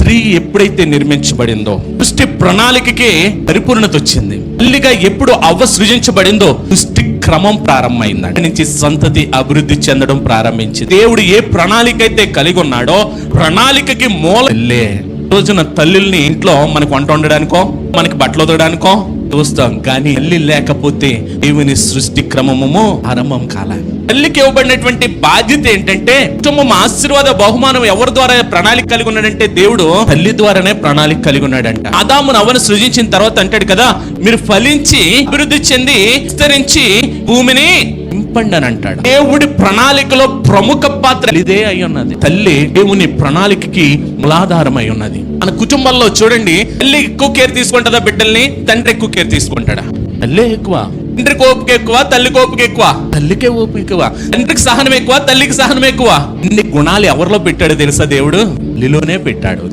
స్త్రీ ఎప్పుడైతే నిర్మించబడిందో సృష్టి ప్రణాళికకి పరిపూర్ణత వచ్చింది. తల్లిగా ఎప్పుడు అవ్వ సృజించబడిందో సృష్టి క్రమం ప్రారంభమైంది. అక్కడి నుంచి సంతతి అభివృద్ధి చెందడం ప్రారంభించింది. దేవుడు ఏ ప్రణాళిక అయితే కలిగి ఉన్నాడో ప్రణాళికకి మూలే. రోజున తల్లుల్ని ఇంట్లో మనకు వంట వండడానికో మనకి బట్టలు ఉతకడానికో చూస్తాం, కానీ తల్లి లేకపోతే దేవుని సృష్టి క్రమము ఆరంభం కాల. తల్లికి ఇవ్వబడినటువంటి బాధ్యత ఏంటంటే కుటుంబం ఆశీర్వాద బహుమానం ఎవరి ద్వారా ప్రణాళిక కలిగి ఉన్నాడంటే దేవుడు తల్లి ద్వారానే ప్రణాళిక కలిగి ఉన్నాడంట. ఆదామును అవ్వను సృజించిన తర్వాత అంటాడు కదా, మీరు ఫలించి అభివృద్ధి చెంది విస్తరించి భూమిని నింపండి అని అంటాడు. దేవుడి ప్రణాళికలో ప్రముఖ పాత్ర ఇదే అయి ఉన్నది. తల్లి దేవుని ప్రణాళికకి మూలాధారం అయి ఉన్నది. మన కుటుంబంలో చూడండి, తల్లి ఎక్కువ కేర్ తీసుకుంటుందా బిడ్డల్ని, తండ్రి ఎక్కువ కేర్ తీసుకుంటాడా? తల్లి ఎక్కువ. తండ్రికి ఓపిక ఎక్కువ, తల్లికి ఓపిక ఎక్కువ. తల్లికే ఓపిక ఎక్కువ. తండ్రికి సహనం ఎక్కువ, తల్లికి సహనం ఎక్కువ. ఇన్ని గుణాలు ఎవరిలో పెట్టాడో తెలుసా? దేవుడు తల్లిలోనే పెట్టాడు.